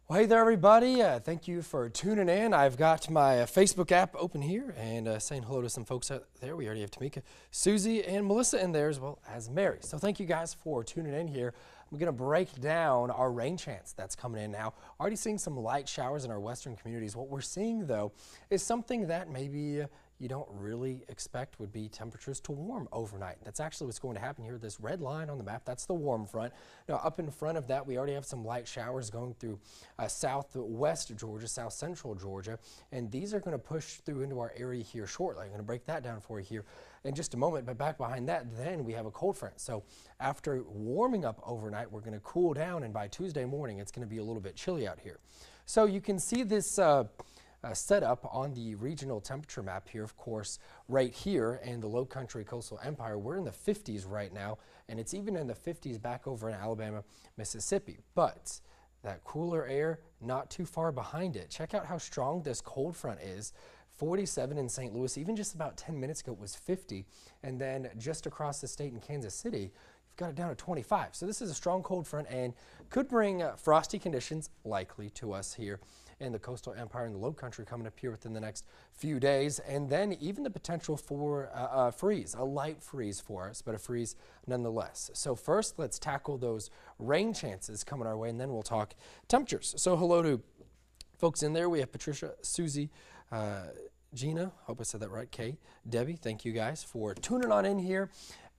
Well, hey there, everybody. Thank you for tuning in. I've got my Facebook app open here and saying hello to some folks out there. We already have Tamika, Susie, and Melissa in there, as well as Mary. So thank you guys for tuning in here. I'm going to break down our rain chance that's coming in now. Already seeing some light showers in our western communities. What we're seeing, though, is something that maybe you don't really expect would be temperatures to warm overnight. That's actually what's going to happen here. This red line on the map, that's the warm front. Now, up in front of that, we already have some light showers going through southwest Georgia, south central Georgia, and these are going to push through into our area here shortly. I'm going to break that down for you here in just a moment, but back behind that, then we have a cold front. So after warming up overnight, we're going to cool down, and by Tuesday morning, it's going to be a little bit chilly out here. So you can see this set up on the regional temperature map here, of course, right here in the low country coastal empire. We're in the 50s right now, and it's even in the 50s back over in Alabama, Mississippi. But that cooler air not too far behind it. Check out how strong this cold front is. 47 in St. Louis, even just about 10 minutes ago it was 50, and then just across the state in Kansas City, you've got it down to 25. So this is a strong cold front and could bring frosty conditions likely to us here in the coastal empire and the low country coming up here within the next few days, and then even the potential for a freeze, a light freeze for us, but a freeze nonetheless. So first, let's tackle those rain chances coming our way, and then we'll talk temperatures. So hello to folks in there. We have Patricia, Susie, Gina, hope I said that right, Kay, Debbie, thank you guys for tuning on in here.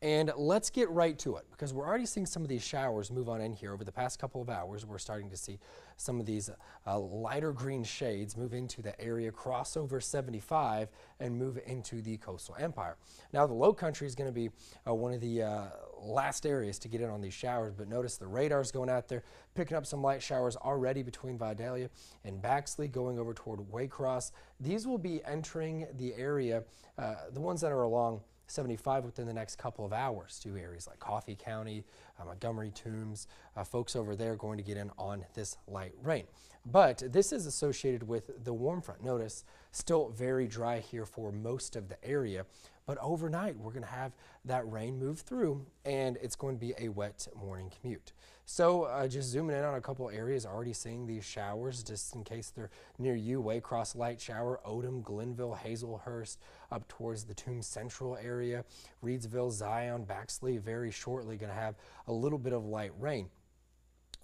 And let's get right to it, because we're already seeing some of these showers move on in here over the past couple of hours. We're starting to see some of these lighter green shades move into the area, cross over 75, and move into the coastal empire. Now, the low country is going to be one of the last areas to get in on these showers, but notice the radar's going out there, picking up some light showers already between Vidalia and Baxley, going over toward Waycross. These will be entering the area, the ones that are along 75 within the next couple of hours to areas like Coffee County, Montgomery, Toombs. Folks over there going to get in on this light rain. But this is associated with the warm front. Notice still very dry here for most of the area, but overnight we're going to have that rain move through and it's going to be a wet morning commute. So just zooming in on a couple areas, already seeing these showers just in case they're near you. Waycross light shower, Odom, Glenville, Hazelhurst, up towards the Toombs Central area, Reedsville, Zion, Baxley, very shortly going to have a little bit of light rain.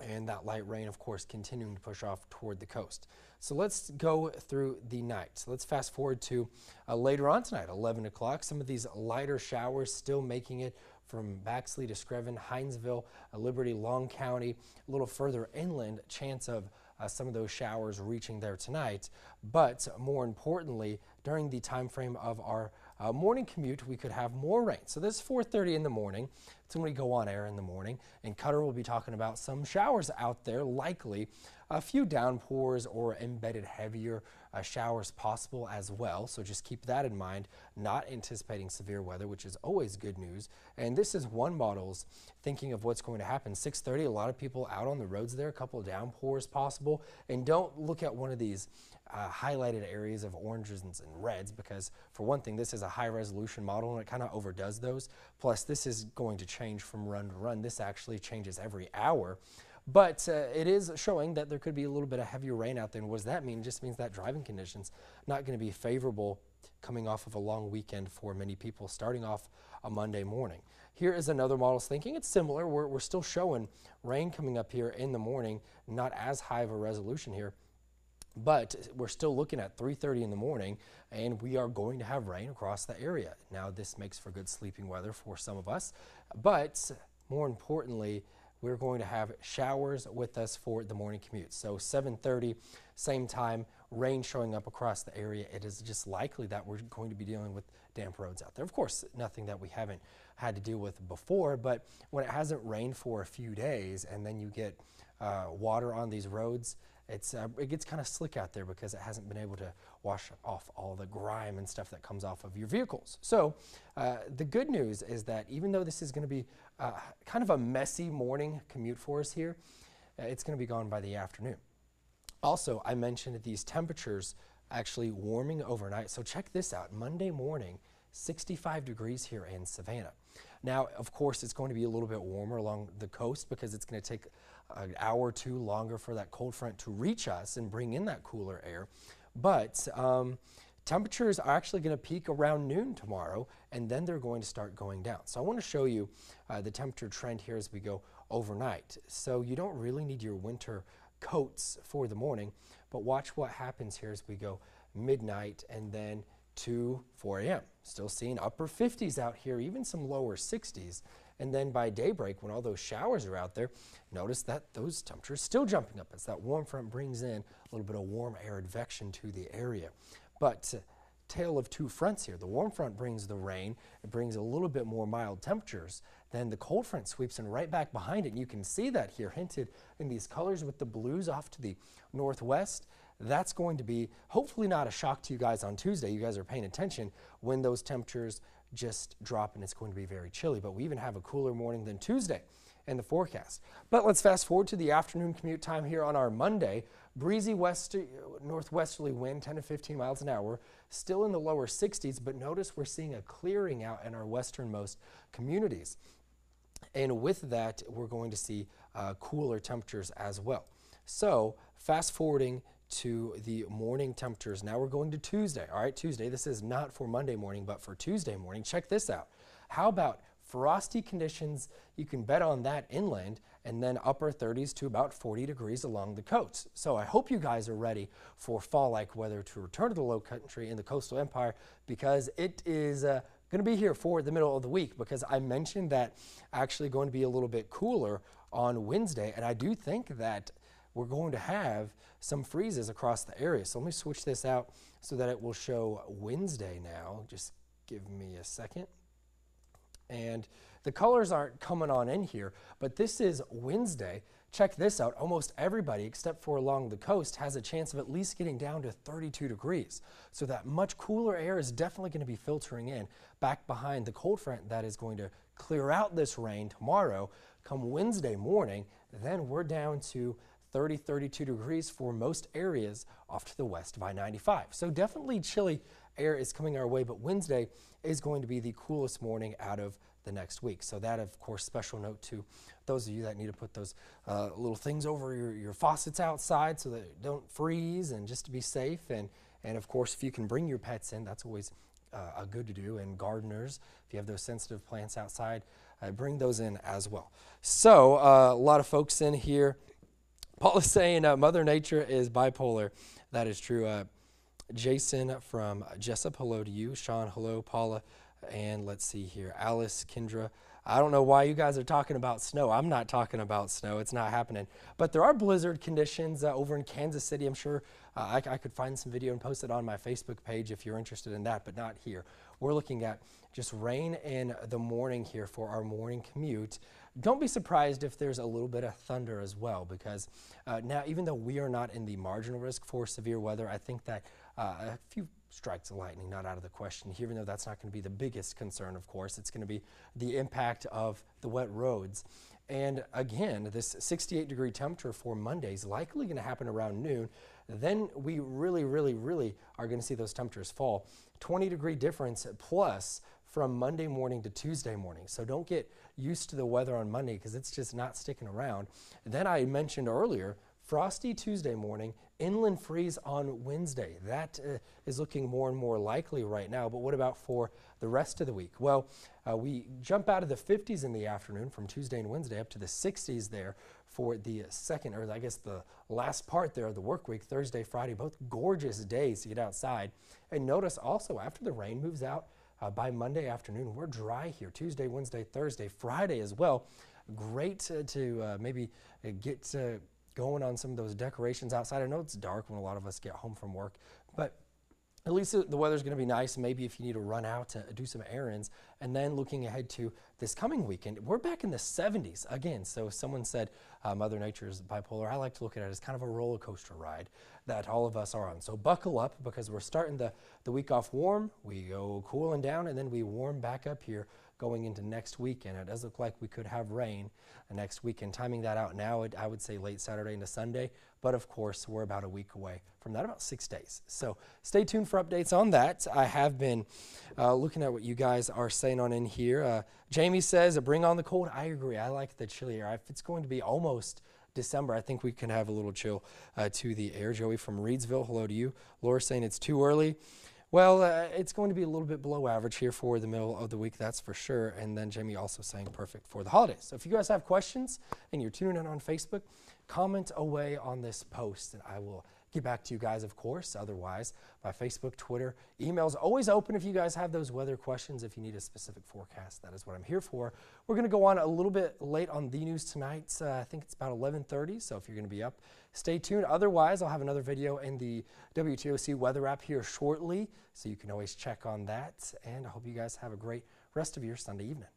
And that light rain, of course, continuing to push off toward the coast. So let's go through the night. So let's fast forward to later on tonight, 11 o'clock. Some of these lighter showers still making it from Baxley to Screven, Hinesville, Liberty, Long County, a little further inland, chance of some of those showers reaching there tonight. But more importantly, during the time frame of our morning commute, we could have more rain. So this is 4:30 in the morning. It's when we go on air in the morning, and Cutter will be talking about some showers out there, likely a few downpours or embedded heavier showers possible as well. So just keep that in mind. Not anticipating severe weather, which is always good news. And this is one model's thinking of what's going to happen. 6:30, a lot of people out on the roads there, a couple of downpours possible. And don't look at one of these highlighted areas of oranges and reds, because for one thing, this is a high resolution model and it kind of overdoes those. Plus, this is going to change from run to run. This actually changes every hour. But it is showing that there could be a little bit of heavier rain out there. And what does that mean? It just means that driving conditions not going to be favorable coming off of a long weekend for many people starting off a Monday morning. Here is another model's thinking. It's similar. We're still showing rain coming up here in the morning, not as high of a resolution here. But we're still looking at 3:30 in the morning, and we are going to have rain across the area. Now, this makes for good sleeping weather for some of us, but more importantly, we're going to have showers with us for the morning commute. So 7:30, same time, rain showing up across the area. It is just likely that we're going to be dealing with damp roads out there. Of course, nothing that we haven't had to deal with before, but when it hasn't rained for a few days and then you get water on these roads, it gets kind of slick out there because it hasn't been able to wash off all the grime and stuff that comes off of your vehicles. So the good news is that even though this is going to be kind of a messy morning commute for us here, it's going to be gone by the afternoon. Also, I mentioned these temperatures actually warming overnight. So check this out. Monday morning, 65 degrees here in Savannah. Now, of course, it's going to be a little bit warmer along the coast because it's going to take an hour or two longer for that cold front to reach us and bring in that cooler air. But temperatures are actually going to peak around noon tomorrow, and then they're going to start going down. So I want to show you the temperature trend here as we go overnight. So you don't really need your winter coats for the morning, but watch what happens here as we go midnight and then to 4 a.m. Still seeing upper 50s out here, even some lower 60s. And then by daybreak, when all those showers are out there, notice that those temperatures still jumping up as that warm front brings in a little bit of warm air advection to the area. But tale of two fronts here. The warm front brings the rain. It brings a little bit more mild temperatures. Then the cold front sweeps in right back behind it. And you can see that here hinted in these colors with the blues off to the northwest. That's going to be hopefully not a shock to you guys on Tuesday. You guys are paying attention when those temperatures just drop and it's going to be very chilly. But we even have a cooler morning than Tuesday in the forecast. But let's fast forward to the afternoon commute time here on our Monday. Breezy northwesterly wind, 10 to 15 miles an hour, still in the lower 60s, but notice we're seeing a clearing out in our westernmost communities. And with that, we're going to see cooler temperatures as well. So fast forwarding to the morning temperatures. Now we're going to Tuesday. All right, Tuesday. This is not for Monday morning, but for Tuesday morning. Check this out. How about frosty conditions? You can bet on that inland, and then upper 30s to about 40 degrees along the coast. So I hope you guys are ready for fall-like weather to return to the low country in the coastal empire, because it is going to be here for the middle of the week, because I mentioned that actually going to be a little bit cooler on Wednesday, and I do think that we're going to have some freezes across the area. So let me switch this out so that it will show Wednesday now. Just give me a second. And the colors aren't coming on in here, but this is Wednesday. Check this out. Almost everybody, except for along the coast, has a chance of at least getting down to 32 degrees. So that much cooler air is definitely going to be filtering in back behind the cold front that is going to clear out this rain tomorrow. Come Wednesday morning, then we're down to 30, 32 degrees for most areas off to the west of I-95. So definitely chilly air is coming our way, but Wednesday is going to be the coolest morning out of the next week. So that, of course, special note to those of you that need to put those little things over your faucets outside so that it don't freeze, and just to be safe. And of course, if you can bring your pets in, that's always good to do. And gardeners, if you have those sensitive plants outside, bring those in as well. So a lot of folks in here. Paul is saying Mother Nature is bipolar. That is true. Jason from Jessup, hello to you. Sean, hello. Paula, and let's see here. Alice, Kendra. I don't know why you guys are talking about snow. I'm not talking about snow. It's not happening. But there are blizzard conditions over in Kansas City. I'm sure I could find some video and post it on my Facebook page if you're interested in that, but not here. We're looking at just rain in the morning here for our morning commute. Don't be surprised if there's a little bit of thunder as well, because now, even though we are not in the marginal risk for severe weather, I think that a few strikes of lightning not out of the question, even though that's not going to be the biggest concern, of course. It's going to be the impact of the wet roads. And again, this 68-degree temperature for Monday is likely going to happen around noon. Then we really are going to see those temperatures fall. 20-degree difference plus from Monday morning to Tuesday morning. So don't get used to the weather on Monday, because it's just not sticking around. Then I mentioned earlier, frosty Tuesday morning, inland freeze on Wednesday. That is looking more and more likely right now. But what about for the rest of the week? Well, we jump out of the 50s in the afternoon from Tuesday and Wednesday up to the 60s there for the second, or I guess the last part there of the work week, Thursday, Friday, both gorgeous days to get outside. And notice also after the rain moves out, by Monday afternoon, we're dry here. Tuesday, Wednesday, Thursday, Friday as well. Great to maybe get going on some of those decorations outside. I know it's dark when a lot of us get home from work, but at least the weather's going to be nice. Maybe if you need to run out to do some errands. And then looking ahead to this coming weekend, we're back in the 70s again. So someone said Mother Nature is bipolar. I like to look at it as kind of a roller coaster ride that all of us are on. So buckle up, because we're starting the week off warm. We go cooling down, and then we warm back up here going into next weekend. It does look like we could have rain next weekend. Timing that out now, I would say late Saturday into Sunday, but of course we're about a week away from that, about 6 days. So stay tuned for updates on that. I have been looking at what you guys are saying on in here. Jamie says, bring on the cold. I agree. I like the chilly air. If it's going to be almost December, I think we can have a little chill to the air. Joey from Reedsville, hello to you. Laura saying it's too early. Well, it's going to be a little bit below average here for the middle of the week, that's for sure. And then Jamie also saying perfect for the holidays. So if you guys have questions and you're tuning in on Facebook, comment away on this post and I will get back to you guys, of course. Otherwise, by Facebook, Twitter, emails always open if you guys have those weather questions. If you need a specific forecast, that is what I'm here for. We're going to go on a little bit late on the news tonight. I think it's about 11:30, so if you're going to be up, stay tuned. Otherwise, I'll have another video in the WTOC weather app here shortly, so you can always check on that. And I hope you guys have a great rest of your Sunday evening.